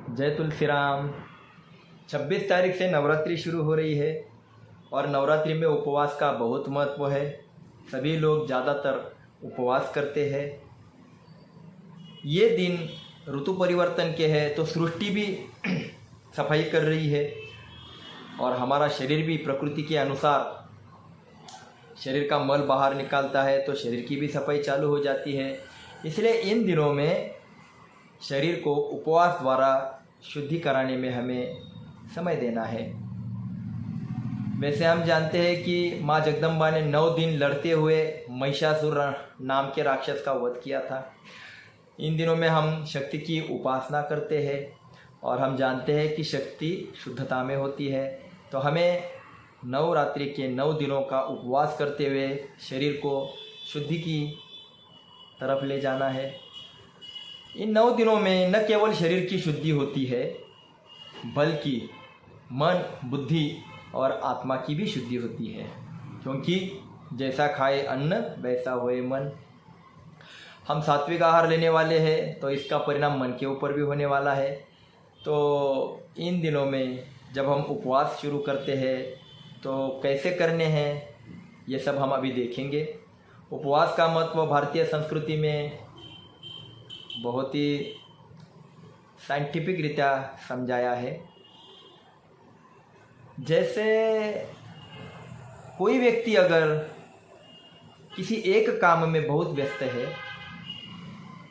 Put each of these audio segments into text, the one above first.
जय तुलसी राम। 26 तारीख से नवरात्रि शुरू हो रही है और नवरात्रि में उपवास का बहुत महत्व है। सभी लोग ज़्यादातर उपवास करते हैं। ये दिन ऋतु परिवर्तन के है तो सृष्टि भी सफाई कर रही है और हमारा शरीर भी प्रकृति के अनुसार शरीर का मल बाहर निकालता है तो शरीर की भी सफाई चालू हो जाती है। इसलिए इन दिनों में शरीर को उपवास द्वारा शुद्धि कराने में हमें समय देना है। वैसे हम जानते हैं कि माँ जगदम्बा ने 9 दिन लड़ते हुए महिषासुर नाम के राक्षस का वध किया था। इन दिनों में हम शक्ति की उपासना करते हैं और हम जानते हैं कि शक्ति शुद्धता में होती है। तो हमें नवरात्रि के 9 दिनों का उपवास करते हुए शरीर को शुद्धि की तरफ ले जाना है। इन 9 दिनों में न केवल शरीर की शुद्धि होती है बल्कि मन, बुद्धि और आत्मा की भी शुद्धि होती है, क्योंकि जैसा खाए अन्न वैसा होए मन। हम सात्विक आहार लेने वाले हैं तो इसका परिणाम मन के ऊपर भी होने वाला है। तो इन दिनों में जब हम उपवास शुरू करते हैं तो कैसे करने हैं ये सब हम अभी देखेंगे। उपवास का महत्व भारतीय संस्कृति में बहुत ही साइंटिफिक रीत्या समझाया है। जैसे कोई व्यक्ति अगर किसी एक काम में बहुत व्यस्त है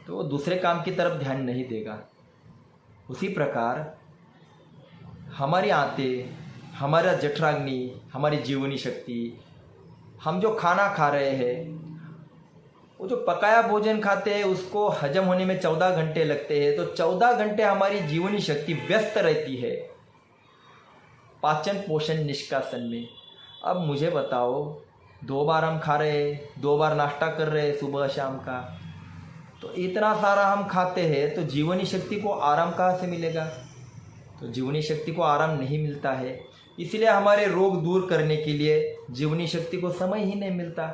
तो वो दूसरे काम की तरफ ध्यान नहीं देगा। उसी प्रकार हमारी आंतें, हमारा जठराग्नि, हमारी जीवनी शक्ति, हम जो खाना खा रहे हैं, वो जो पकाया भोजन खाते हैं उसको हजम होने में 14 घंटे लगते हैं। तो 14 घंटे हमारी जीवनी शक्ति व्यस्त रहती है पाचन पोषण निष्कासन में। अब मुझे बताओ, 2 बार हम खा रहे हैं, 2 बार नाश्ता कर रहे हैं सुबह शाम का, तो इतना सारा हम खाते हैं तो जीवनी शक्ति को आराम कहाँ से मिलेगा? तो जीवनी शक्ति को आराम नहीं मिलता है। इसलिए हमारे रोग दूर करने के लिए जीवनी शक्ति को समय ही नहीं मिलता।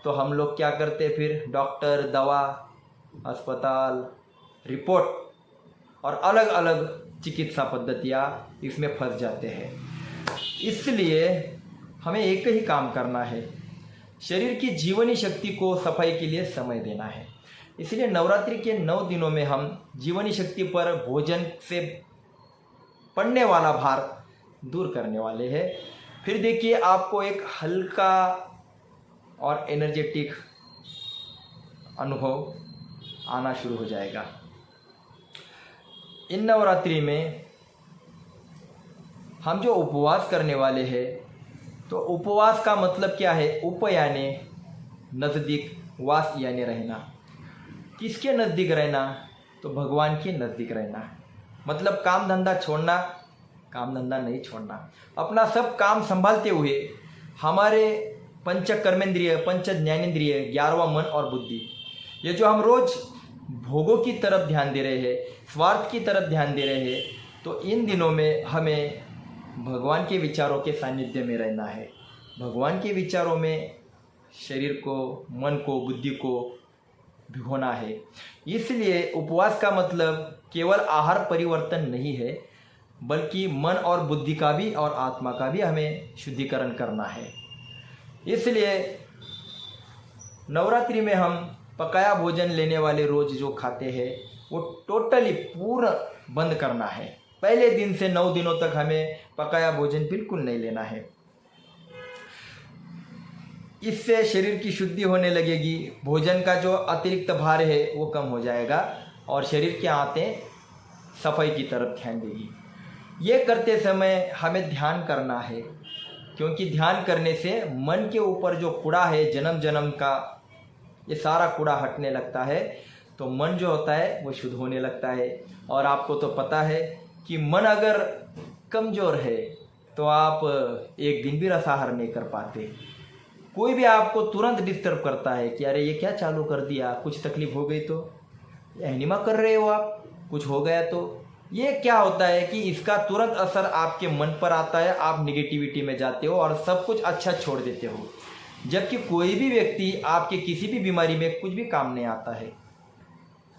तो हम लोग क्या करते फिर? डॉक्टर, दवा, अस्पताल, रिपोर्ट और अलग अलग चिकित्सा पद्धतियाँ इसमें फंस जाते हैं। इसलिए हमें एक ही काम करना है, शरीर की जीवनी शक्ति को सफाई के लिए समय देना है। इसलिए नवरात्रि के 9 दिनों में हम जीवनी शक्ति पर भोजन से पड़ने वाला भार दूर करने वाले हैं। फिर देखिए, आपको एक हल्का और एनर्जेटिक अनुभव आना शुरू हो जाएगा। इन नवरात्रि में हम जो उपवास करने वाले हैं, तो उपवास का मतलब क्या है? उप यानी नज़दीक, वास यानी रहना। किसके नज़दीक रहना? तो भगवान के नज़दीक रहना। मतलब काम धंधा छोड़ना, काम धंधा नहीं छोड़ना, अपना सब काम संभालते हुए हमारे पंच कर्मेंद्रिय, पंच ज्ञानेंद्रिय, 11वां मन और बुद्धि, ये जो हम रोज भोगों की तरफ ध्यान दे रहे हैं, स्वार्थ की तरफ ध्यान दे रहे हैं, तो इन दिनों में हमें भगवान के विचारों के सानिध्य में रहना है। भगवान के विचारों में शरीर को, मन को, बुद्धि को भिगोना है। इसलिए उपवास का मतलब केवल आहार परिवर्तन नहीं है, बल्कि मन और बुद्धि का भी और आत्मा का भी हमें शुद्धिकरण करना है। इसलिए नवरात्रि में हम पकाया भोजन लेने वाले रोज जो खाते हैं वो टोटली पूर्ण बंद करना है। पहले दिन से 9 दिनों तक हमें पकाया भोजन बिल्कुल नहीं लेना है। इससे शरीर की शुद्धि होने लगेगी, भोजन का जो अतिरिक्त भार है वो कम हो जाएगा और शरीर की आंतें सफाई की तरफ ध्यान देगी। ये करते समय हमें ध्यान करना है, क्योंकि ध्यान करने से मन के ऊपर जो कूड़ा है जन्म जन्म का, ये सारा कूड़ा हटने लगता है। तो मन जो होता है वो शुद्ध होने लगता है। और आपको तो पता है कि मन अगर कमज़ोर है तो आप एक दिन भी रसाहार नहीं कर पाते। कोई भी आपको तुरंत डिस्टर्ब करता है कि अरे ये क्या चालू कर दिया, कुछ तकलीफ हो गई तो, एनिमा कर रहे हो आप, कुछ हो गया तो, ये क्या होता है कि इसका तुरंत असर आपके मन पर आता है। आप निगेटिविटी में जाते हो और सब कुछ अच्छा छोड़ देते हो। जबकि कोई भी व्यक्ति आपके किसी भी बीमारी में कुछ भी काम नहीं आता है,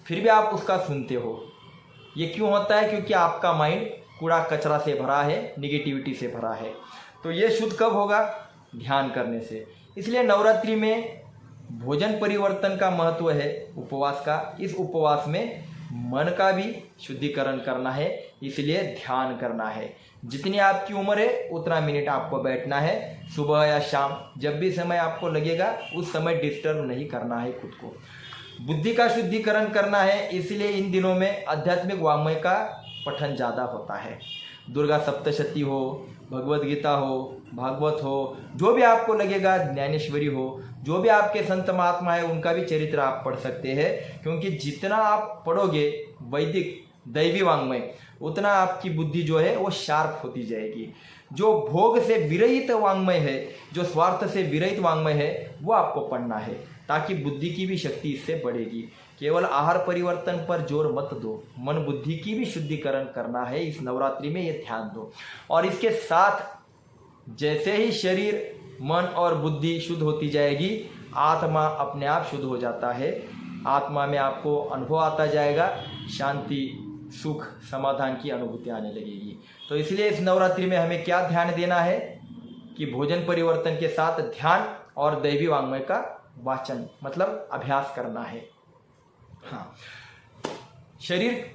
फिर भी आप उसका सुनते हो। ये क्यों होता है? क्योंकि आपका माइंड कूड़ा कचरा से भरा है, निगेटिविटी से भरा है। तो ये शुद्ध कब होगा? ध्यान करने से। इसलिए नवरात्रि में भोजन परिवर्तन का महत्व है, उपवास का। इस उपवास में मन का भी शुद्धिकरण करना है, इसलिए ध्यान करना है। जितनी आपकी उम्र है उतना मिनट आपको बैठना है, सुबह या शाम, जब भी समय आपको लगेगा उस समय डिस्टर्ब नहीं करना है खुद को। बुद्धि का शुद्धिकरण करना है, इसलिए इन दिनों में आध्यात्मिक वाङ्मय का पठन ज़्यादा होता है। दुर्गा सप्तशती हो, भगवत गीता हो, भागवत हो, जो भी आपको लगेगा, ज्ञानेश्वरी हो, जो भी आपके संत महात्मा है उनका भी चरित्र आप पढ़ सकते हैं। क्योंकि जितना आप पढ़ोगे वैदिक दैवी वाङ्मय, उतना आपकी बुद्धि जो है वो शार्प होती जाएगी। जो भोग से विरहित वाङ्मय है, जो स्वार्थ से विरहित वाङ्मय है, वो आपको पढ़ना है, ताकि बुद्धि की भी शक्ति इससे बढ़ेगी। केवल आहार परिवर्तन पर जोर मत दो, मन बुद्धि की भी शुद्धिकरण करना है इस नवरात्रि में, ये ध्यान दो। और इसके साथ जैसे ही शरीर, मन और बुद्धि शुद्ध होती जाएगी, आत्मा अपने आप शुद्ध हो जाता है। आत्मा में आपको अनुभव आता जाएगा, शांति, सुख, समाधान की अनुभूति आने लगेगी। तो इसलिए इस नवरात्रि में हमें क्या ध्यान देना है कि भोजन परिवर्तन के साथ ध्यान और दैवी वाङ्मय का वाचन, मतलब अभ्यास करना है। हाँ, शरीर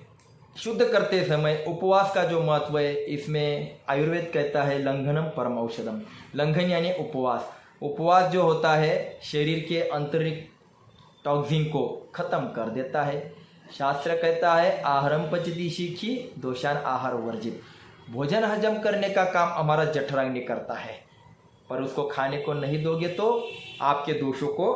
शुद्ध करते समय उपवास का जो महत्व है, इसमें आयुर्वेद कहता है लंघनम परम औषधम। लंघन यानी उपवास। उपवास जो होता है शरीर के आंतरिक टॉक्सिन को खत्म कर देता है। शास्त्र कहता है आहारम पचती शीखी दोषान आहार वर्जित। भोजन हजम करने का काम हमारा जठराग्नि करता है, पर उसको खाने को नहीं दोगे तो आपके दोषों को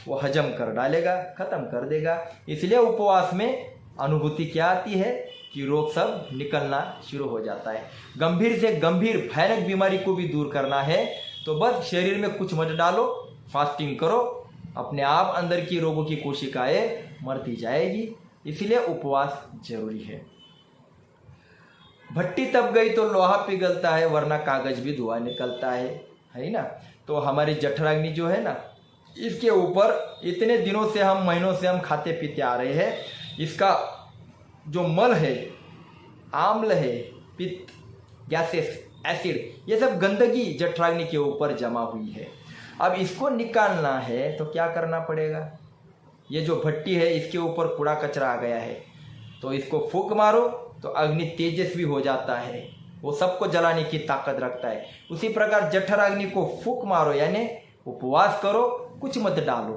वो हजम कर डालेगा, खत्म कर देगा। इसलिए उपवास में अनुभूति क्या आती है कि रोग सब निकलना शुरू हो जाता है। गंभीर से गंभीर भयानक बीमारी को भी दूर करना है तो बस शरीर में कुछ मत डालो, फास्टिंग करो, अपने आप अंदर की रोगों की कोशिकाएं मरती जाएगी। इसलिए उपवास जरूरी है। भट्टी तप गई तो लोहा पिघलता है, वरना कागज भी धुआं निकलता है ना। तो हमारी जठराग्नि जो है ना, इसके ऊपर इतने दिनों से हम, महीनों से हम खाते पीते आ रहे हैं। इसका जो मल है, आम्ल है, पित्त, गैसेस, एसिड, ये सब गंदगी जठराग्नि के ऊपर जमा हुई है। अब इसको निकालना है तो क्या करना पड़ेगा? ये जो भट्टी है इसके ऊपर कूड़ा कचरा आ गया है, तो इसको फूंक मारो तो अग्नि तेजस्वी हो जाता है, वो सबको जलाने की ताकत रखता है। उसी प्रकार जठराग्नि को फूंक मारो, यानी उपवास करो, कुछ मत डालो,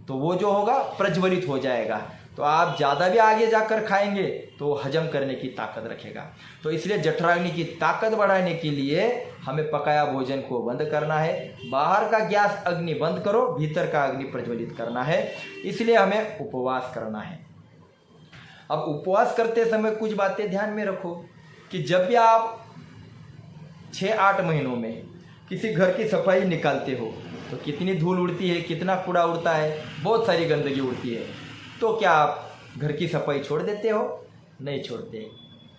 तो वो जो होगा प्रज्वलित हो जाएगा। तो आप ज़्यादा भी आगे जाकर खाएंगे तो हजम करने की ताकत रखेगा। तो इसलिए जठराग्नि की ताकत बढ़ाने के लिए हमें पकाया भोजन को बंद करना है। बाहर का गैस अग्नि बंद करो, भीतर का अग्नि प्रज्वलित करना है। इसलिए हमें उपवास करना है। अब उपवास करते समय कुछ बातें ध्यान में रखो कि जब भी आप 6-8 महीनों में किसी घर की सफाई निकालते हो तो कितनी धूल उड़ती है, कितना कूड़ा उड़ता है, बहुत सारी गंदगी उड़ती है। तो क्या आप घर की सफाई छोड़ देते हो? नहीं छोड़ते,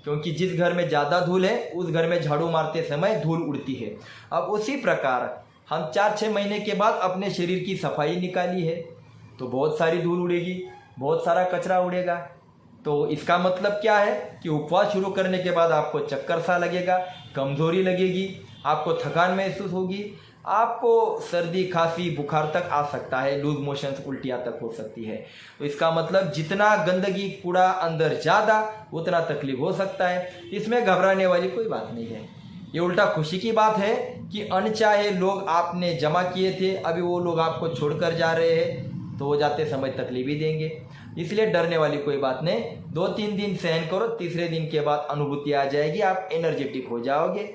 क्योंकि जिस घर में ज़्यादा धूल है उस घर में झाड़ू मारते समय धूल उड़ती है। अब उसी प्रकार हम 4-6 महीने के बाद अपने शरीर की सफाई निकाली है तो बहुत सारी धूल उड़ेगी, बहुत सारा कचरा उड़ेगा। तो इसका मतलब क्या है कि उपवास शुरू करने के बाद आपको चक्कर सा लगेगा, कमजोरी लगेगी, आपको थकान महसूस होगी, आपको सर्दी, खांसी, बुखार तक आ सकता है, लूज मोशंस, उल्टियाँ तक हो सकती है। तो इसका मतलब जितना गंदगी, कूड़ा अंदर ज़्यादा उतना तकलीफ हो सकता है। इसमें घबराने वाली कोई बात नहीं है। ये उल्टा खुशी की बात है कि अनचाहे लोग आपने जमा किए थे, अभी वो लोग आपको छोड़कर जा रहे हैं, तो वो जाते समय तकलीफ ही देंगे। इसलिए डरने वाली कोई बात नहीं। 2-3 दिन सहन करो, तीसरे दिन के बाद अनुभूति आ जाएगी, आप एनर्जेटिक हो जाओगे।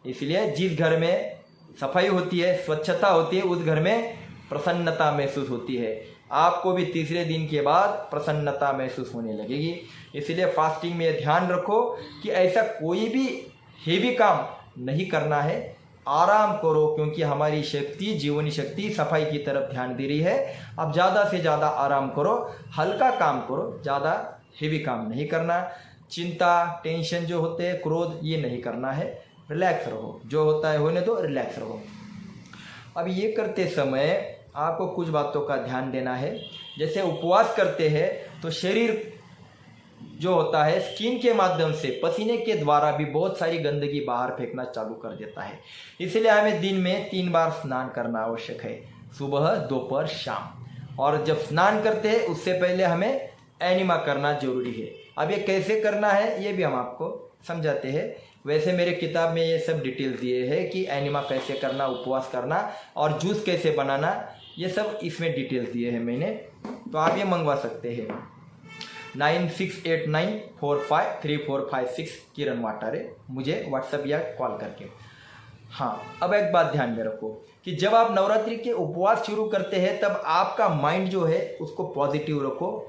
इसलिए जिस घर में सफाई होती है, स्वच्छता होती है, उस घर में प्रसन्नता महसूस होती है। आपको भी तीसरे दिन के बाद प्रसन्नता महसूस होने लगेगी। इसलिए फास्टिंग में ध्यान रखो कि ऐसा कोई भी हेवी काम नहीं करना है, आराम करो, क्योंकि हमारी शक्ति, जीवनी शक्ति सफाई की तरफ ध्यान दे रही है। अब ज़्यादा से ज़्यादा आराम करो, हल्का काम करो, ज़्यादा हेवी काम नहीं करना। चिंता, टेंशन जो होते हैं, क्रोध, ये नहीं करना है। रिलैक्स रहो, जो होता है होने दो, रिलैक्स रहो। अब ये करते समय आपको कुछ बातों का ध्यान देना है। जैसे उपवास करते हैं तो शरीर जो होता है स्किन के माध्यम से पसीने के द्वारा भी बहुत सारी गंदगी बाहर फेंकना चालू कर देता है। इसलिए हमें दिन में 3 बार स्नान करना आवश्यक है, सुबह, दोपहर, शाम। और जब स्नान करते हैं उससे पहले हमें एनिमा करना जरूरी है। अब ये कैसे करना है ये भी हम आपको समझाते हैं। वैसे मेरे किताब में ये सब डिटेल दिए हैं कि एनिमा कैसे करना, उपवास करना और जूस कैसे बनाना, ये सब इसमें डिटेल दिए हैं मैंने, तो आप ये मंगवा सकते हैं। 9689453456 किरण वाटारे, मुझे व्हाट्सएप या कॉल करके। हाँ, अब एक बात ध्यान में रखो कि जब आप नवरात्रि के उपवास शुरू करते हैं तब आपका माइंड जो है उसको पॉजिटिव रखो,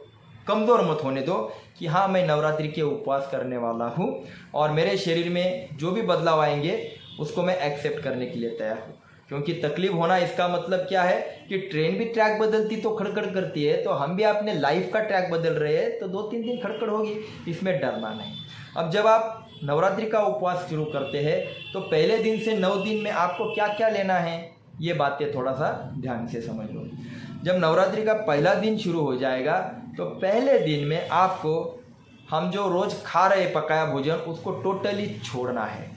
कमज़ोर मत होने दो कि हाँ मैं नवरात्रि के उपवास करने वाला हूँ और मेरे शरीर में जो भी बदलाव आएंगे उसको मैं एक्सेप्ट करने के लिए तैयार हूँ। क्योंकि तकलीफ होना इसका मतलब क्या है कि ट्रेन भी ट्रैक बदलती तो खड़खड़ करती है, तो हम भी अपने लाइफ का ट्रैक बदल रहे हैं तो 2-3 दिन खड़खड़ होगी, इसमें डरना नहीं। अब जब आप नवरात्रि का उपवास शुरू करते हैं तो पहले दिन से 9 दिन में आपको क्या क्या लेना है ये बातें थोड़ा सा ध्यान से समझ लो। जब नवरात्रि का पहला दिन शुरू हो जाएगा तो पहले दिन में आपको हम जो रोज़ खा रहे पकाया भोजन उसको टोटली छोड़ना है।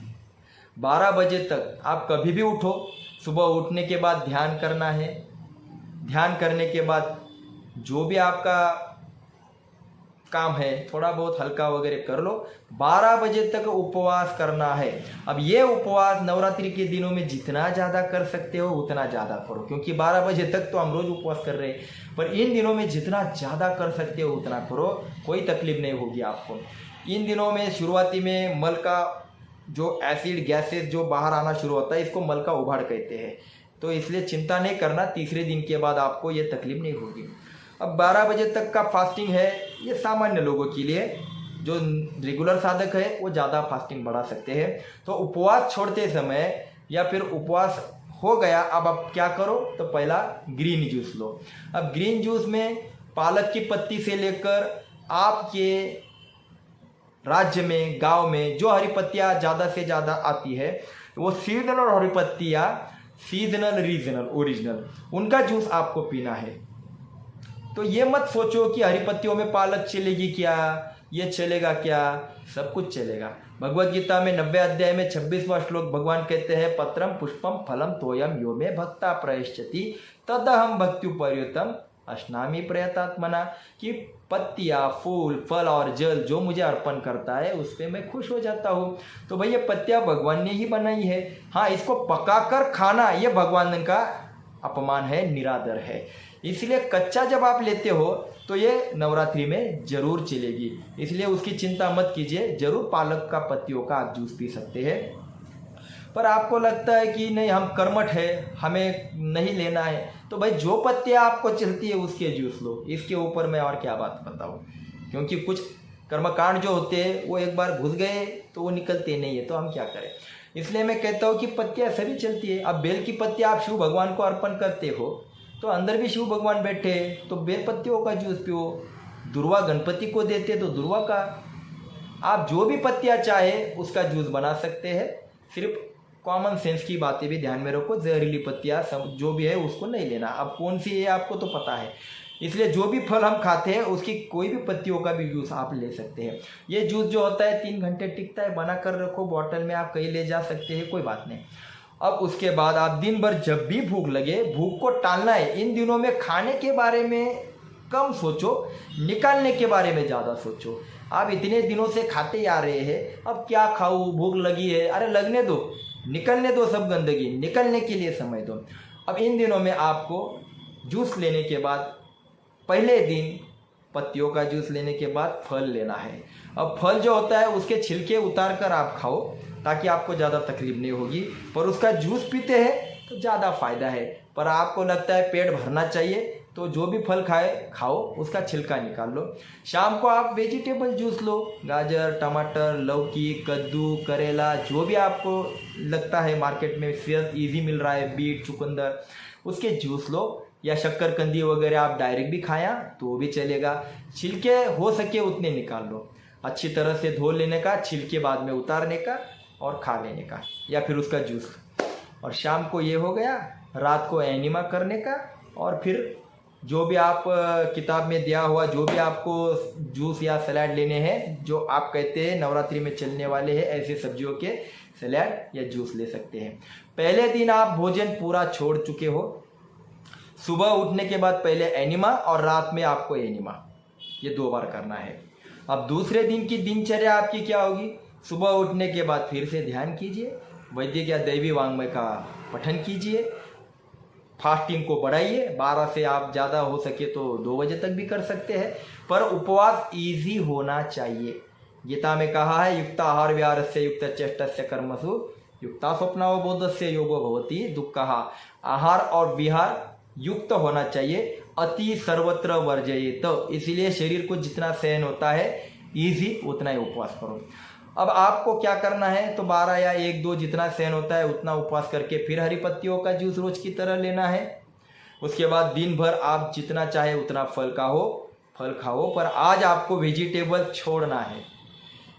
12 बजे तक आप कभी भी उठो, सुबह उठने के बाद ध्यान करना है। ध्यान करने के बाद जो भी आपका काम है थोड़ा बहुत हल्का वगैरह कर लो। 12 बजे तक उपवास करना है। अब ये उपवास नवरात्रि के दिनों में जितना ज़्यादा कर सकते हो उतना ज़्यादा करो, क्योंकि 12 बजे तक तो हम रोज़ उपवास कर रहे हैं, पर इन दिनों में जितना ज़्यादा कर सकते हो उतना करो, कोई तकलीफ नहीं होगी आपको। इन दिनों में शुरुआती में मल का जो एसिड गैसेस जो बाहर आना शुरू होता है इसको मल का उभाड़ कहते हैं, तो इसलिए चिंता नहीं करना, तीसरे दिन के बाद आपको ये तकलीफ नहीं होगी। अब 12 बजे तक का फास्टिंग है ये सामान्य लोगों के लिए, जो रेगुलर साधक है वो ज़्यादा फास्टिंग बढ़ा सकते हैं। तो उपवास छोड़ते समय या फिर उपवास हो गया अब आप क्या करो, तो पहला ग्रीन जूस लो। अब ग्रीन जूस में पालक की पत्ती से लेकर आपके राज्य में, गांव में जो हरी पत्तियाँ ज़्यादा से ज़्यादा आती है वो सीजनल हरी पत्तियाँ, सीजनल, रीजनल, ओरिजिनल, उनका जूस आपको पीना है। तो ये मत सोचो कि हरी पत्तियों में पालक चलेगी क्या, ये चलेगा क्या, सब कुछ चलेगा। भगवद गीता में 90 अध्याय में 26वां श्लोक भगवान कहते हैं, पत्रम पुष्पम फलम तोयम यो मे भक्ता प्रयश्चति तदहम भक्त्युपर्युतम अश्नामि प्रयतात्मना, कि पत्तियाँ, फूल, फल और जल जो मुझे अर्पण करता है उस पर मैं खुश हो जाता हूँ। तो भाई ये पत्तियाँ भगवान ने ही बनाई है। हाँ, इसको पकाकर खाना ये भगवान का अपमान है, निरादर है। इसलिए कच्चा जब आप लेते हो तो ये नवरात्रि में जरूर चलेगी, इसलिए उसकी चिंता मत कीजिए, जरूर पालक का पत्तियों का आप जूस पी सकते हैं। पर आपको लगता है कि नहीं हम कर्मठ है, हमें नहीं लेना है, तो भाई जो पत्तियाँ आपको चलती है उसके जूस लो, इसके ऊपर मैं और क्या बात बताऊँ। क्योंकि कुछ कर्मकांड जो होते हैं वो एक बार घुस गए तो वो निकलते नहीं है, तो हम क्या करें। इसलिए मैं कहता हूँ कि पत्तियाँ सभी चलती है। अब बेल की पत्तियाँ आप शिव भगवान को अर्पण करते हो तो अंदर भी शिव भगवान बैठे तो बेल पत्तियों का जूस पियो। दुर्वा गणपति को देते तो दुर्वा का, आप जो भी पत्तियाँ चाहे उसका जूस बना सकते हैं। सिर्फ कॉमन सेंस की बातें भी ध्यान में रखो, जहरीली पत्तियाँ जो भी है उसको नहीं लेना। अब कौन सी है आपको तो पता है, इसलिए जो भी फल हम खाते हैं उसकी कोई भी पत्तियों का भी जूस आप ले सकते हैं। ये जूस जो होता है 3 घंटे टिकता है, बना कर रखो बॉटल में, आप कहीं ले जा सकते हैं, कोई बात नहीं। अब उसके बाद आप दिन भर जब भी भूख लगे, भूख को टालना है। इन दिनों में खाने के बारे में कम सोचो, निकालने के बारे में ज़्यादा सोचो। आप इतने दिनों से खाते ही आ रहे हैं, अब क्या खाऊं, भूख लगी है, अरे लगने दो, निकलने दो सब गंदगी, निकलने के लिए समय दो। अब इन दिनों में आपको जूस लेने के बाद पहले दिन पत्तियों का जूस लेने के बाद फल लेना है। अब फल जो होता है उसके छिलके उतार कर आप खाओ ताकि आपको ज़्यादा तकलीफ नहीं होगी, पर उसका जूस पीते हैं तो ज़्यादा फ़ायदा है। पर आपको लगता है पेट भरना चाहिए तो जो भी फल खाओ उसका छिलका निकाल लो। शाम को आप वेजिटेबल जूस लो, गाजर, टमाटर, लौकी, कद्दू, करेला, जो भी आपको लगता है मार्केट में ईजी मिल रहा है, बीट, चुकंदर, उसके जूस लो। या शक्करकंदी वगैरह आप डायरेक्ट भी खाया तो भी चलेगा। छिलके हो सके उतने निकाल लो, अच्छी तरह से धो लेने का, छिलके बाद में उतारने का और खा लेने का, या फिर उसका जूस। और शाम को ये हो गया, रात को एनिमा करने का, और फिर जो भी आप किताब में दिया हुआ जो भी आपको जूस या सलाद लेने हैं, जो आप कहते हैं नवरात्रि में चलने वाले हैं, ऐसे सब्जियों के सलाद या जूस ले सकते हैं। पहले दिन आप भोजन पूरा छोड़ चुके हो। सुबह उठने के बाद पहले एनिमा और रात में आपको एनिमा, ये 2 बार करना है। अब दूसरे दिन की दिनचर्या आपकी क्या होगी? सुबह उठने के बाद फिर से ध्यान कीजिए, वैदिक या दैवी वांग्मय का पठन कीजिए, फास्टिंग को बढ़ाइए। 12 से आप ज़्यादा हो सके तो 2 बजे तक भी कर सकते हैं, पर उपवास ईजी होना चाहिए। गीता में कहा है युक्ताहार विहारस्य युक्त चेष्टस्य कर्मसु युक्ता स्वप्नावबोधस्य योगो भवति दुःखः। आहार और विहार युक्त होना चाहिए, अति सर्वत्र वर्जयेत। तो इसीलिए शरीर को जितना सहन होता है ईजी उतना ही उपवास करो। अब आपको क्या करना है, तो 12 या 1-2 जितना सहन होता है उतना उपवास करके फिर हरी पत्तियों का जूस रोज की तरह लेना है। उसके बाद दिन भर आप जितना चाहे उतना फल खाओ, पर आज आपको वेजिटेबल छोड़ना है।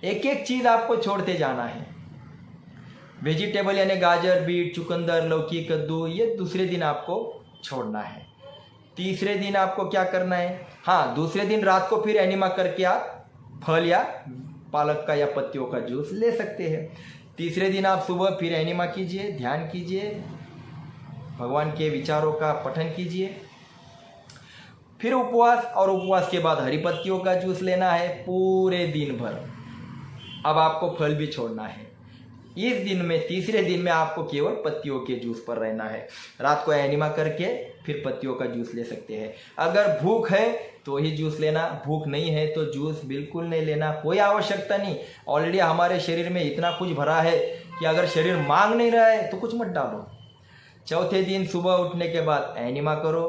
एक एक चीज़ आपको छोड़ते जाना है। वेजिटेबल यानी गाजर, बीट, चुकंदर, लौकी, कद्दू, ये दूसरे दिन आपको छोड़ना है। तीसरे दिन आपको क्या करना है, हाँ दूसरे दिन रात को फिर एनिमा करके आप फल या पालक का या पत्तियों का जूस ले सकते हैं। तीसरे दिन आप सुबह फिर एनिमा कीजिए, ध्यान कीजिए, भगवान के विचारों का पठन कीजिए, फिर उपवास, और उपवास के बाद हरी पत्तियों का जूस लेना है पूरे दिन भर। अब आपको फल भी छोड़ना है। इस दिन में तीसरे दिन में आपको केवल पत्तियों के जूस पर रहना है। रात को एनिमा करके फिर पत्तियों का जूस ले सकते हैं। अगर भूख है तो ही जूस लेना, भूख नहीं है तो जूस बिल्कुल नहीं लेना, कोई आवश्यकता नहीं। ऑलरेडी हमारे शरीर में इतना कुछ भरा है कि अगर शरीर मांग नहीं रहा है तो कुछ मत डालो। चौथे दिन सुबह उठने के बाद एनिमा करो।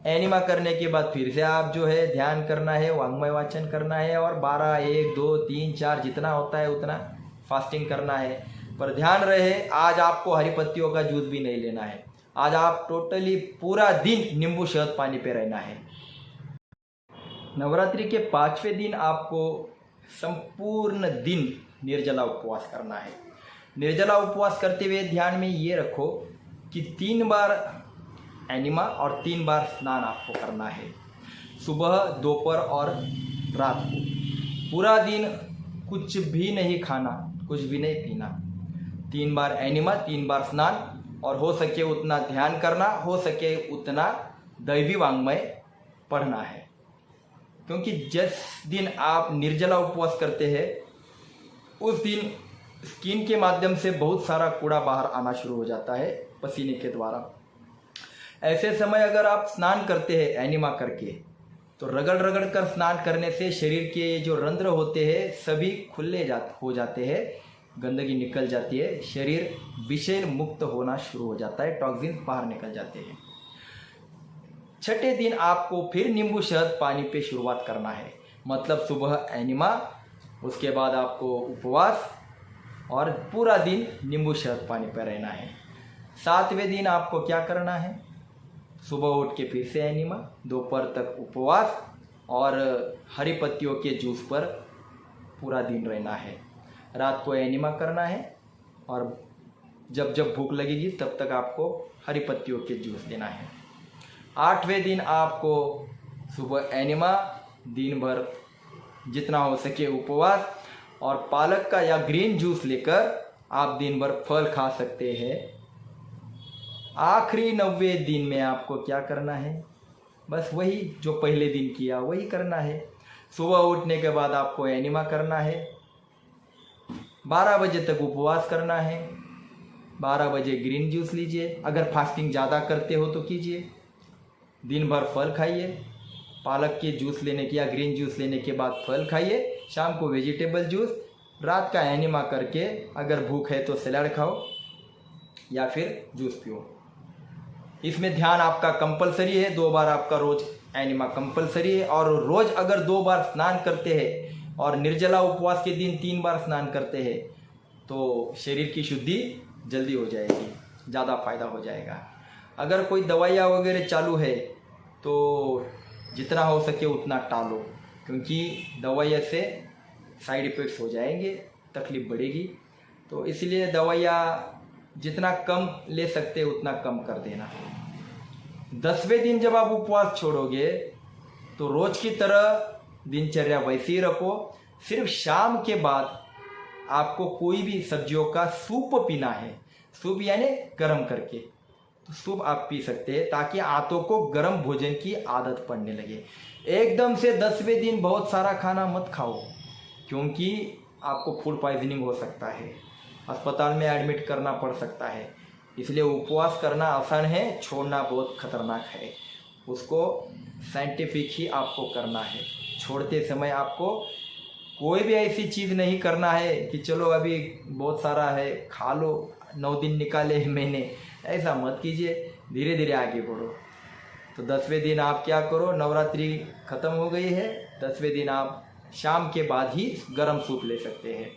एनिमा करने के बाद फिर से आप जो है ध्यान करना है, वांग्मय वाचन करना है, और 12, 1, 2, 3, 4 जितना होता है उतना फास्टिंग करना है। पर ध्यान रहे आज आपको हरी पत्तियों का जूस भी नहीं लेना है। आज आप टोटली पूरा दिन नींबू शहद पानी पे रहना है। नवरात्रि के 5वें दिन आपको संपूर्ण दिन निर्जला उपवास करना है। निर्जला उपवास करते हुए ध्यान में ये रखो कि 3 बार एनिमा और 3 बार स्नान आपको करना है, सुबह, दोपहर और रात को। पूरा दिन कुछ भी नहीं खाना, कुछ भी नहीं पीना। 3 बार एनिमा, 3 बार स्नान, और हो सके उतना ध्यान करना, हो सके उतना दैवी वांग्मय पढ़ना है। क्योंकि जिस दिन आप निर्जला उपवास करते हैं उस दिन स्किन के माध्यम से बहुत सारा कूड़ा बाहर आना शुरू हो जाता है पसीने के द्वारा। ऐसे समय अगर आप स्नान करते हैं एनिमा करके, तो रगड़ रगड़ कर स्नान करने से शरीर के जो रंध्र होते हैं सभी खुले हो जाते हैं, गंदगी निकल जाती है, शरीर विषय मुक्त होना शुरू हो जाता है, टॉक्सिन बाहर निकल जाते हैं। छठे दिन आपको फिर नींबू शहद पानी पे शुरुआत करना है, मतलब सुबह एनिमा, उसके बाद आपको उपवास और पूरा दिन नींबू शहद पानी पर रहना है। 7वें दिन आपको क्या करना है, सुबह उठ के फिर से एनिमा, दोपहर तक उपवास और हरी पत्तियों के जूस पर पूरा दिन रहना है। रात को एनिमा करना है और जब जब भूख लगेगी तब तक आपको हरी पत्तियों के जूस लेना है। 8वें दिन आपको सुबह एनिमा, दिन भर जितना हो सके उपवास, और पालक का या ग्रीन जूस लेकर आप दिन भर फल खा सकते हैं। आखिरी 90वें दिन में आपको क्या करना है, बस वही जो पहले दिन किया वही करना है। सुबह उठने के बाद आपको एनिमा करना है, 12 बजे तक उपवास करना है, 12 बजे ग्रीन जूस लीजिए, अगर फास्टिंग ज़्यादा करते हो तो कीजिए, दिन भर फल खाइए, पालक के जूस लेने के या ग्रीन जूस लेने के बाद फल खाइए, शाम को वेजिटेबल जूस, रात का एनिमा करके अगर भूख है तो सलाद खाओ या फिर जूस पियो। इसमें ध्यान आपका कंपलसरी है, 2 बार आपका रोज एनिमा कंपलसरी है, और रोज अगर 2 बार स्नान करते हैं और निर्जला उपवास के दिन 3 बार स्नान करते हैं तो शरीर की शुद्धि जल्दी हो जाएगी, ज़्यादा फायदा हो जाएगा। अगर कोई दवाइयाँ वगैरह चालू है तो जितना हो सके उतना टालो, क्योंकि दवाइयाँ से साइड इफ़ेक्ट्स हो जाएंगे, तकलीफ बढ़ेगी। तो इसलिए दवाइयाँ जितना कम ले सकते उतना कम कर देना। 10वें दिन जब आप उपवास छोड़ोगे तो रोज की तरह दिनचर्या वैसी ही रखो। सिर्फ शाम के बाद आपको कोई भी सब्जियों का सूप पीना है। सूप यानी गर्म करके, तो सूप आप पी सकते हैं ताकि आंतों को गर्म भोजन की आदत पड़ने लगे। एकदम से 10वें दिन बहुत सारा खाना मत खाओ, क्योंकि आपको फूड पॉइजनिंग हो सकता है, अस्पताल में एडमिट करना पड़ सकता है। इसलिए उपवास करना आसान है, छोड़ना बहुत खतरनाक है। उसको साइंटिफिक ही आपको करना है। छोड़ते समय आपको कोई भी ऐसी चीज़ नहीं करना है कि चलो अभी बहुत सारा है खा लो, 9 दिन निकाले महीने, ऐसा मत कीजिए। धीरे धीरे आगे बढ़ो। तो 10वें दिन आप क्या करो, नवरात्रि ख़त्म हो गई है, 10वें दिन आप शाम के बाद ही गर्म सूप ले सकते हैं।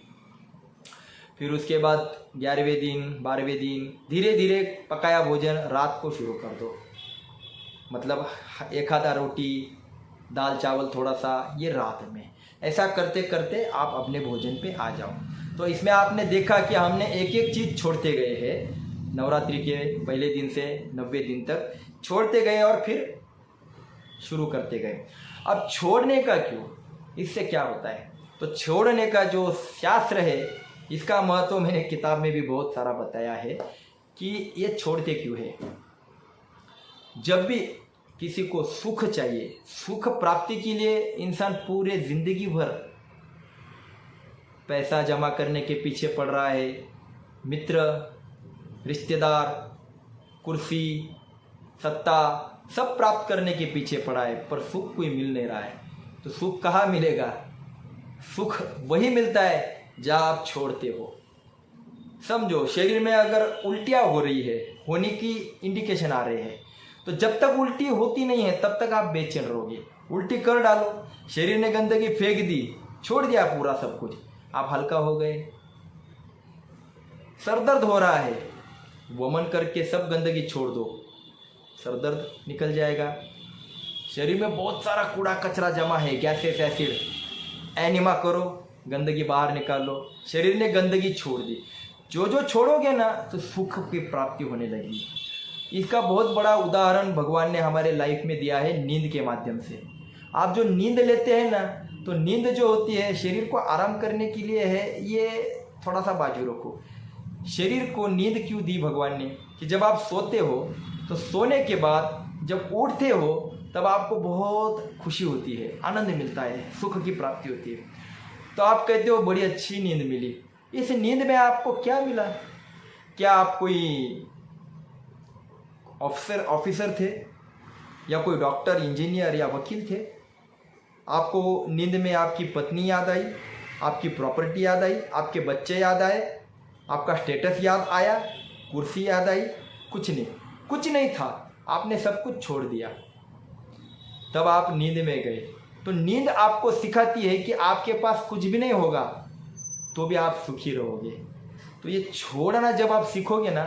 फिर उसके बाद 11वें दिन 12वें दिन धीरे धीरे पकाया भोजन रात को शुरू कर दो। मतलब एक आधा रोटी, दाल चावल थोड़ा सा, ये रात में। ऐसा करते करते आप अपने भोजन पे आ जाओ। तो इसमें आपने देखा कि हमने एक एक चीज़ छोड़ते गए हैं। नवरात्रि के पहले दिन से 90 दिन तक छोड़ते गए और फिर शुरू करते गए। अब छोड़ने का क्यों, इससे क्या होता है? तो छोड़ने का जो शास्त्र है, इसका महत्व मैंने किताब में भी बहुत सारा बताया है कि ये छोड़ते क्यों है। जब भी किसी को सुख चाहिए, सुख प्राप्ति के लिए इंसान पूरे जिंदगी भर पैसा जमा करने के पीछे पड़ रहा है, मित्र, रिश्तेदार, कुर्सी, सत्ता सब प्राप्त करने के पीछे पड़ा है, पर सुख कोई मिल नहीं रहा है। तो सुख कहाँ मिलेगा? सुख वही मिलता है जहाँ आप छोड़ते हो। समझो, शरीर में अगर उल्टियाँ हो रही है, होने की इंडिकेशन आ रहे हैं, तो जब तक उल्टी होती नहीं है तब तक आप बेचैन रहोगे। उल्टी कर डालो, शरीर ने गंदगी फेंक दी, छोड़ दिया पूरा सब कुछ, आप हल्का हो गए। सरदर्द हो रहा है, वमन करके सब गंदगी छोड़ दो, सरदर्द निकल जाएगा। शरीर में बहुत सारा कूड़ा कचरा जमा है, गैसेस, एसिड, एनिमा करो, गंदगी बाहर निकाल लो, शरीर ने गंदगी छोड़ दी। जो जो छोड़ोगे ना तो सुख की प्राप्ति होने लगी। इसका बहुत बड़ा उदाहरण भगवान ने हमारे लाइफ में दिया है नींद के माध्यम से। आप जो नींद लेते हैं ना, तो नींद जो होती है शरीर को आराम करने के लिए है, ये थोड़ा सा बाजू रखो। शरीर को नींद क्यों दी भगवान ने कि जब आप सोते हो तो सोने के बाद जब उठते हो तब आपको बहुत खुशी होती है, आनंद मिलता है, सुख की प्राप्ति होती है। तो आप कहते हो बड़ी अच्छी नींद मिली। इस नींद में आपको क्या मिला? क्या आप कोई ऑफिसर थे, या कोई डॉक्टर, इंजीनियर या वकील थे? आपको नींद में आपकी पत्नी याद आई, आपकी प्रॉपर्टी याद आई, आपके बच्चे याद आए, आपका स्टेटस याद आया, कुर्सी याद आई? कुछ नहीं, कुछ नहीं था, आपने सब कुछ छोड़ दिया, तब आप नींद में गए। तो नींद आपको सिखाती है कि आपके पास कुछ भी नहीं होगा तो भी आप सुखी रहोगे। तो ये छोड़ना जब आप सीखोगे ना,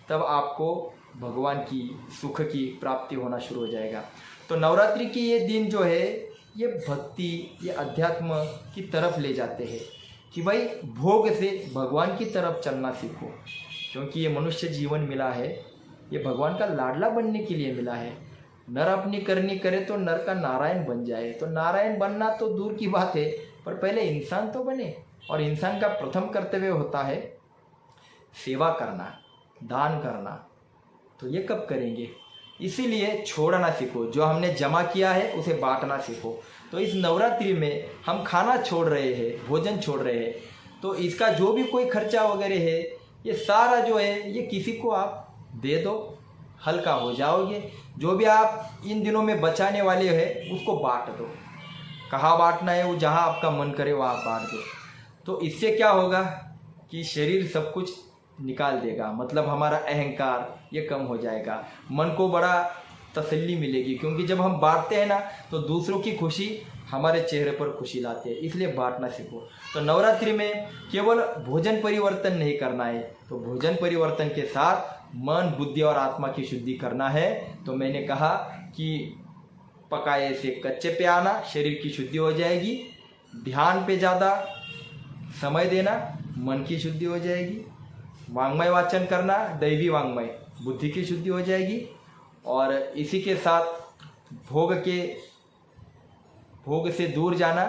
तब आपको भगवान की सुख की प्राप्ति होना शुरू हो जाएगा। तो नवरात्रि की ये दिन जो है, ये भक्ति, ये अध्यात्म की तरफ ले जाते हैं कि भाई भोग से भगवान की तरफ चलना सीखो। क्योंकि ये मनुष्य जीवन मिला है, ये भगवान का लाडला बनने के लिए मिला है। नर अपनी करनी करे तो नर का नारायण बन जाए। तो नारायण बनना तो दूर की बात है, पर पहले इंसान तो बने। और इंसान का प्रथम कर्तव्य होता है सेवा करना, दान करना। तो ये कब करेंगे? इसीलिए छोड़ना सीखो, जो हमने जमा किया है उसे बांटना सीखो। तो इस नवरात्रि में हम खाना छोड़ रहे हैं, भोजन छोड़ रहे हैं, तो इसका जो भी कोई खर्चा वगैरह है, ये सारा जो है ये किसी को आप दे दो, हल्का हो जाओगे। जो भी आप इन दिनों में बचाने वाले हैं उसको बांट दो। कहाँ बांटना है, वो जहाँ आपका मन करे वहाँ बांट दो। तो इससे क्या होगा कि शरीर सब कुछ निकाल देगा, मतलब हमारा अहंकार ये कम हो जाएगा, मन को बड़ा तसल्ली मिलेगी। क्योंकि जब हम बांटते हैं ना तो दूसरों की खुशी हमारे चेहरे पर खुशी लाते हैं। इसलिए बांटना सीखो। तो नवरात्रि में केवल भोजन परिवर्तन नहीं करना है, तो भोजन परिवर्तन के साथ मन, बुद्धि और आत्मा की शुद्धि करना है। तो मैंने कहा कि पकाए से कच्चे पे आना, शरीर की शुद्धि हो जाएगी। ध्यान पे ज़्यादा समय देना, मन की शुद्धि हो जाएगी। वांग्मय वाचन करना, दैवी वांग्मय, बुद्धि की शुद्धि हो जाएगी। और इसी के साथ भोग से दूर जाना,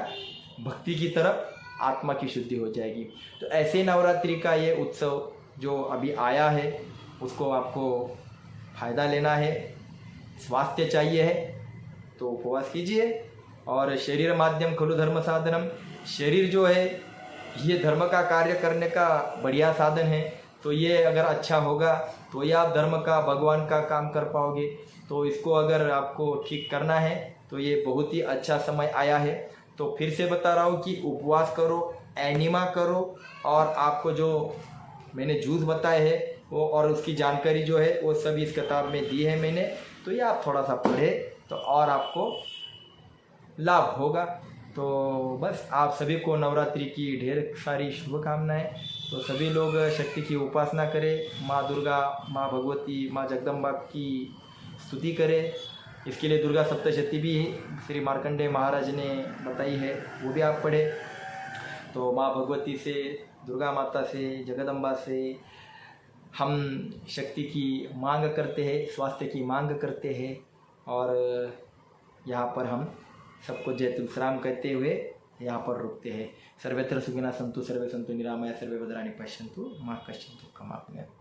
भक्ति की तरफ, आत्मा की शुद्धि हो जाएगी। तो ऐसे नवरात्रि का ये उत्सव जो अभी आया है उसको आपको फ़ायदा लेना है, स्वास्थ्य चाहिए है तो उपवास कीजिए। और शरीर माध्यम खलु धर्म साधनम, शरीर जो है ये धर्म का कार्य करने का बढ़िया साधन है। तो ये अगर अच्छा होगा तो ये आप धर्म का, भगवान का काम कर पाओगे। तो इसको अगर आपको ठीक करना है तो ये बहुत ही अच्छा समय आया है। तो फिर से बता रहा हूँ कि उपवास करो, एनिमा करो, और आपको जो मैंने जूस बताए हैं वो और उसकी जानकारी जो है वो सभी इस किताब में दी है मैंने। तो ये आप थोड़ा सा पढ़े तो और आपको लाभ होगा। तो बस आप सभी को नवरात्रि की ढेर सारी शुभकामनाएं। तो सभी लोग शक्ति की उपासना करें, माँ दुर्गा, माँ भगवती, माँ जगदम्बा की स्तुति करें। इसके लिए दुर्गा सप्तशती भी श्री मार्कंडेय महाराज ने बताई है, वो भी आप पढ़ें। तो माँ भगवती से, दुर्गा माता से, जगदम्बा से हम शक्ति की मांग करते हैं, स्वास्थ्य की मांग करते हैं। और यहाँ पर हम सबको जय तुलसीराम कहते हुए यहाँ पर रुकते हैं। सर्वत्र सुखिनः सन्तु सर्वे सन्तु निरामया सर्वे भद्राणि पश्यन्तु मा कश्चित् दुःखम् आपनेत्।